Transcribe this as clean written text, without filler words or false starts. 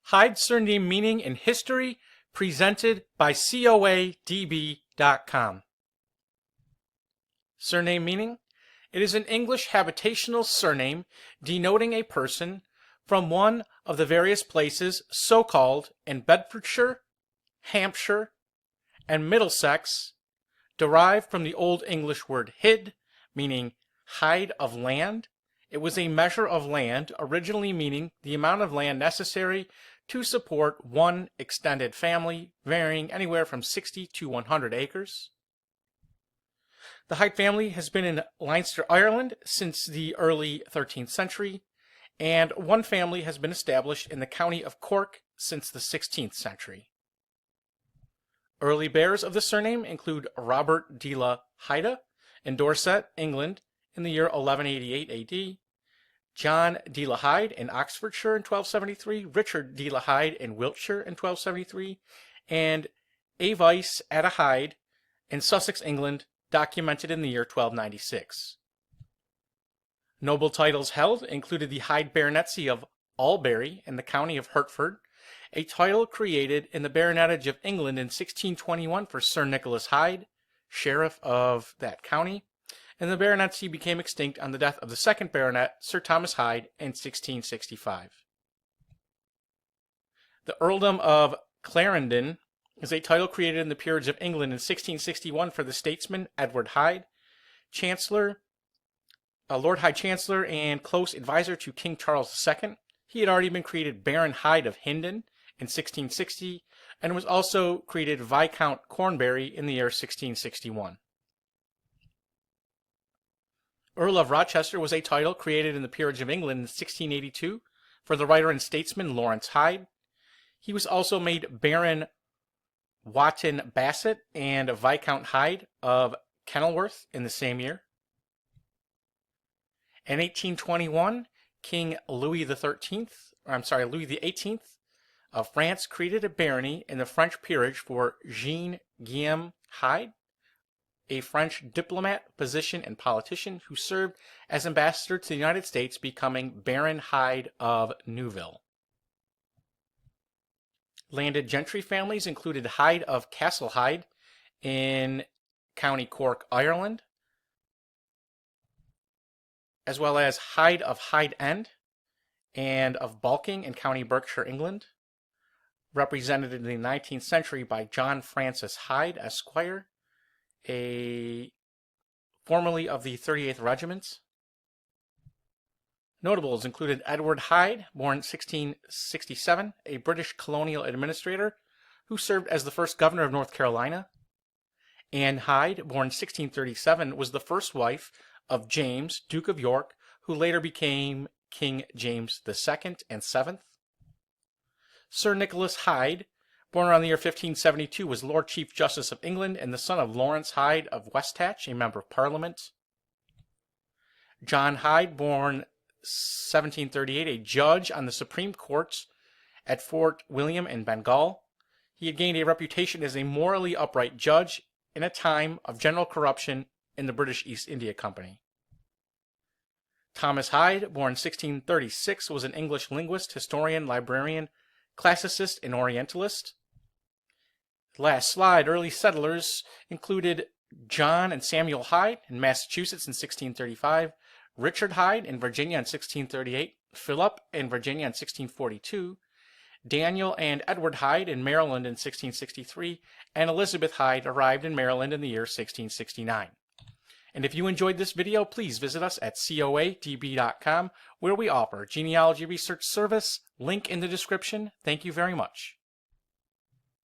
Hyde Surname Meaning in History, presented by coadb.com. Surname meaning? It is an English habitational surname denoting a person from one of the various places so called in Bedfordshire, Hampshire, and Middlesex, derived from the Old English word hyd, meaning hide of land. It was a measure of land, originally meaning the amount of land necessary to support one extended family, varying anywhere from 60 to 100 acres. The Hyde family has been in Leinster Ireland since the early 13th century, and one family has been established in the County of Cork since the 16th century. Early bearers of the surname include Robert de la Hyda in Dorset, England, in the year 1188 AD, John de la Hyde in Oxfordshire in 1273, Richard de la Hyde in Wiltshire in 1273, and Avice, atte in Sussex, England, documented in the year 1296. Noble titles held included the Hyde Baronetcy of Albury in the County of Hertford, a title created in the Baronetage of England in 1621 for Sir Nicholas Hyde, sheriff of that county, and the baronetcy became extinct on the death of the second baronet, Sir Thomas Hyde, in 1665. The earldom of Clarendon is a title created in the peerage of England in 1661 for the statesman Edward Hyde, Lord High Chancellor and close advisor to King Charles II. He had already been created Baron Hyde of Hindon in 1660 and was also created Viscount Cornbury in the year 1661. Earl of Rochester was a title created in the peerage of England in 1682 for the writer and statesman Lawrence Hyde. He was also made Baron Wotton Bassett and Viscount Hyde of Kenilworth in the same year. In 1821, King Louis XVIII of France created a barony in the French peerage for Jean-Guillaume Hyde, a French diplomat, physician, and politician who served as ambassador to the United States, becoming Baron Hyde of Neuville. Landed gentry families included Hyde of Castle Hyde in County Cork, Ireland, as well as Hyde of Hyde End and of Balking in County Berkshire, England, represented in the 19th century by John Francis Hyde, Esquire, formerly of the 38th Regiment. Notables included Edward Hyde, born 1667, a British colonial administrator who served as the first governor of North Carolina. Anne Hyde, born 1637, was the first wife of James, Duke of York, who later became King James II and VII. Sir Nicholas Hyde, born around the year 1572, was Lord Chief Justice of England and the son of Lawrence Hyde of Westhatch, a member of Parliament. John Hyde, born 1738, a judge on the Supreme Court at Fort William in Bengal. He had gained a reputation as a morally upright judge in a time of general corruption in the British East India Company. Thomas Hyde, born 1636, was an English linguist, historian, librarian, classicist, and Orientalist. Last slide, early settlers included John and Samuel Hyde in Massachusetts in 1635, Richard Hyde in Virginia in 1638, Philip in Virginia in 1642, Daniel and Edward Hyde in Maryland in 1663, and Elizabeth Hyde arrived in Maryland in the year 1669. And if you enjoyed this video, please visit us at coadb.com, where we offer genealogy research service. Link in the description. Thank you very much.